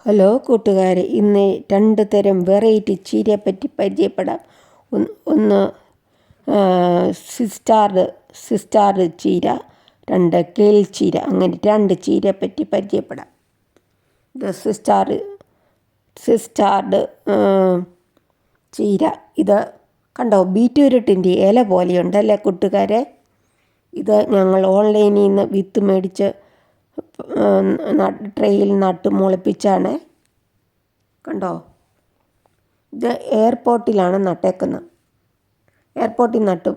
Hello കൂട്ടുകാരെ, ഇന്ന് 2 തരം വെറൈറ്റി ചീരയെപ്പറ്റി പരിചയപ്പെടാം. ഒന്ന് സിസ്റ്റാർഡ് ചീര, 2 കേൽ ചീര. അങ്ങനെ 2 ചീരയെപ്പറ്റി പരിചയപ്പെടാം. ഇത് സിസ്റ്റാർഡ് ചീര. ഇത് കണ്ടോ, ബീറ്റ്റൂട്ടിൻ്റെ ഇല പോലെയുണ്ടല്ലേ കൂട്ടുകാരെ. ഇത് ഞങ്ങൾ ഓൺലൈനിൽ നിന്ന് വിത്ത് മേടിച്ച് ട്രെയിൽ നട്ട് മുളപ്പിച്ചാണ്. കണ്ടോ, ഇത് എയർപോർട്ടിലാണ് നട്ടേക്കുന്നത്. എയർപോർട്ടിൽ നട്ട്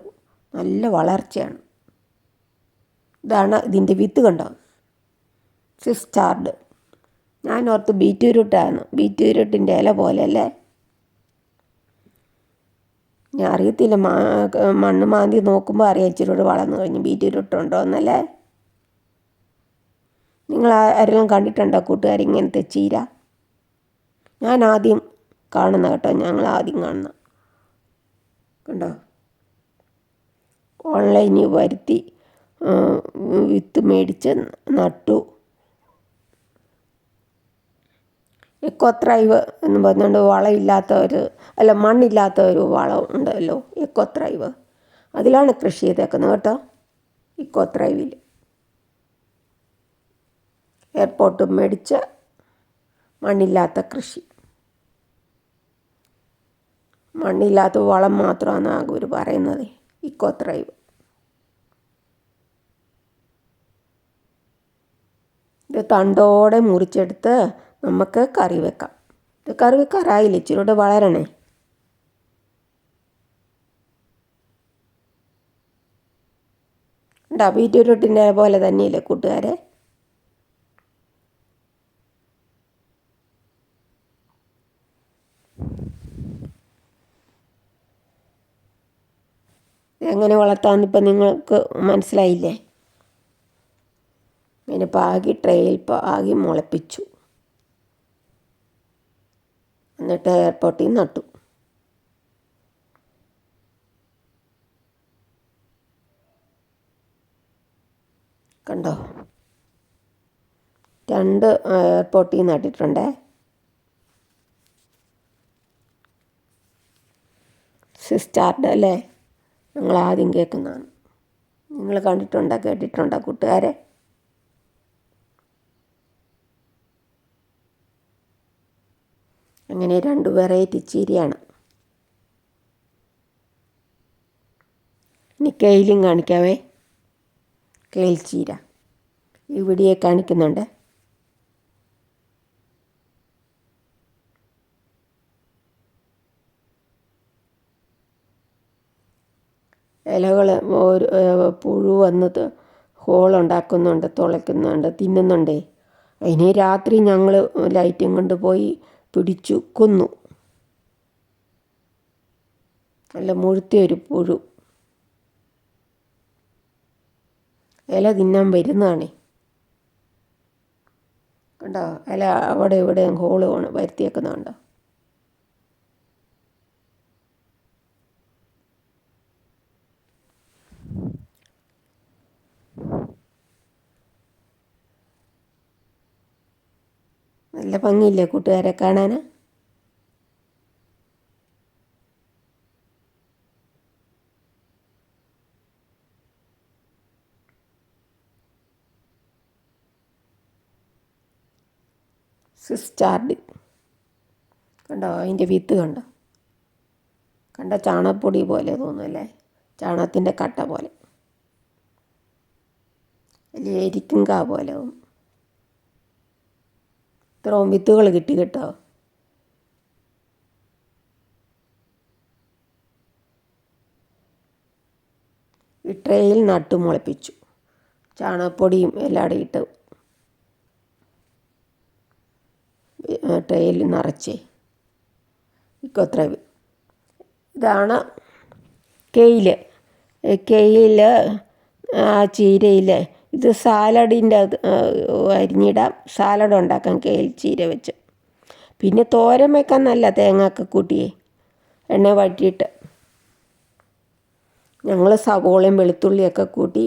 നല്ല വളർച്ചയാണ്. ഇതാണ് ഇതിൻ്റെ വിത്ത്. കണ്ടോ, സിസ്റ്റാർഡ്. ഞാൻ ഓർത്ത് ബീറ്റ്റൂട്ടാണ്, ബീറ്റ്റൂട്ടിൻ്റെ ഇല പോലെ അല്ലേ. ഞാൻ അറിയത്തില്ല, മണ്ണ് മാന്തി നോക്കുമ്പോൾ അറിയാം ഇച്ചിരി വളർന്നു കഴിഞ്ഞ് ബീറ്റ്റൂട്ടുണ്ടോ എന്നല്ലേ. നിങ്ങൾ ആരെങ്കിലും കണ്ടിട്ടുണ്ടോ കൂട്ടുകാർ ഇങ്ങനത്തെ ചീര? ഞാൻ ആദ്യം കാണുന്ന കേട്ടോ, ഞങ്ങൾ ആദ്യം കാണുന്ന. കണ്ടോ, ഓൺലൈനിൽ വരുത്തി വിത്ത് മേടിച്ച് നട്ടു. എക്കോത്രൈവ് എന്ന് പറഞ്ഞുകൊണ്ട് മണ്ണില്ലാത്ത ഒരു വളം ഉണ്ടല്ലോ, എക്കോത്രൈവ്. അതിലാണ് കൃഷി ചെയ്തേക്കുന്നത് കേട്ടോ, ഇക്കോത്രൈവിൽ. എയർപോർട്ട് മേടിച്ച മണ്ണില്ലാത്ത കൃഷി. മണ്ണില്ലാത്ത വളം മാത്രമാണ് അവർ പറയുന്നത്, ഇക്കോത്രൈവ്. ഇത് തണ്ടോടെ മുറിച്ചെടുത്ത് നമുക്ക് കറി വെക്കാം. ഇത് കറി വെക്കാറായില്ല, ഇച്ചിരി വളരണേ. ബീറ്റ്റൂട്ടിൻ്റെ പോലെ തന്നെയല്ലേ കൂട്ടുകാരെ. എങ്ങനെ വളർത്താമെന്ന് ഇപ്പം നിങ്ങൾക്ക് മനസ്സിലായില്ലേ. ഇങ്ങനെ ട്രെയിൽ പാകി മുളപ്പിച്ചു, എന്നിട്ട് എയർപോർട്ടിൽ നട്ടു. കണ്ടോ, 2 എയർപോർട്ടിൽ നട്ടിട്ടുണ്ടേ. സിസ്റ്റാർഡ് അല്ലേ, ഞങ്ങൾ ആദ്യം കേൾക്കുന്നതാണ്. നിങ്ങൾ കേട്ടിട്ടുണ്ടോ കൂട്ടുകാരെ? അങ്ങനെ 2 വെറൈറ്റി ചീരയാണ്. ഇനി കെയിലും കാണിക്കാവേ. കെയിൽ ചീര ഇവിടെ കാണിക്കുന്നുണ്ട്. ഇലകൾ പുഴു വന്നത് ഹോളുണ്ടാക്കുന്നുണ്ട്, തുളയ്ക്കുന്നുണ്ട്, തിന്നുന്നുണ്ടേ. അതിന് രാത്രി ഞങ്ങൾ ലൈറ്റും കൊണ്ട് പോയി പിടിച്ചു കൊന്നു. നല്ല മുഴുത്തിയൊരു പുഴു ഇല തിന്നാൻ വരുന്നതാണേ. കണ്ടോ, ഇല അവിടെ ഇവിടെ ഹോള് വരുത്തിയേക്കുന്നുണ്ടോ. നല്ല ഭംഗിയില്ലേ കൂട്ടുകാരെ കാണാൻ. സിസ്റ്റാർഡ് കണ്ടോ, അതിൻ്റെ വിത്ത് കണ്ടോ ചാണകപ്പൊടി പോലെ തോന്നുമല്ലേ, ചാണകത്തിൻ്റെ കട്ട പോലെ, അല്ലെങ്കിൽ എരിക്കുങ്കാ പോലെ തോന്നും. ഇത്രയും വിത്തുകൾ കിട്ടി കേട്ടോ. ഈ ട്രെയിൽ നട്ടു മുളപ്പിച്ചു, ചാണകപ്പൊടിയും എല്ലാവരും ഇട്ട് ട്രെയിൽ നിറച്ചേ. ഇക്കോത്രൈവ്. ഇതാണ് കെയിൽ ആ ചീരയിൽ. ഇത് സാലഡിൻ്റെ അരിഞ്ഞിടാം, സാലഡ് ഉണ്ടാക്കാം കെയിൽ ചീര വെച്ച്. പിന്നെ തോരൻ വെക്കാൻ നല്ല തേങ്ങയൊക്കെ കൂട്ടിയേ എണ്ണ വഴറ്റിയിട്ട്. ഞങ്ങൾ സവോളയും വെളുത്തുള്ളിയൊക്കെ കൂട്ടി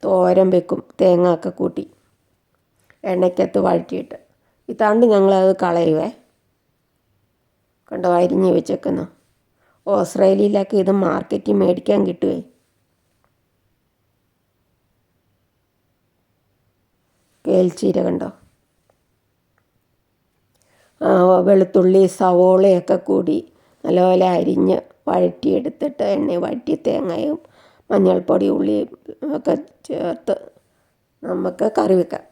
തോരൻ വെക്കും, തേങ്ങയൊക്കെ കൂട്ടി എണ്ണയ്ക്കകത്ത് വഴറ്റിയിട്ട്. ഇതാണ്ട് ഞങ്ങളത് കളയുവേ. കണ്ടോ അരിഞ്ഞ് വെച്ചേക്കുന്നു. ഓസ്ട്രേലിയയിലൊക്കെ ഇത് മാർക്കറ്റിൽ മേടിക്കാൻ കിട്ടുവേ. കേൽച്ചീര കണ്ടോ. വെളുത്തുള്ളി സവോളയൊക്കെ കൂടി നല്ലപോലെ അരിഞ്ഞ് വഴറ്റിയെടുത്തിട്ട് എണ്ണയിൽ വഴറ്റി തേങ്ങയും മഞ്ഞൾപ്പൊടി ഉള്ളിയും ഒക്കെ ചേർത്ത് നമുക്ക് കറി വെക്കാം.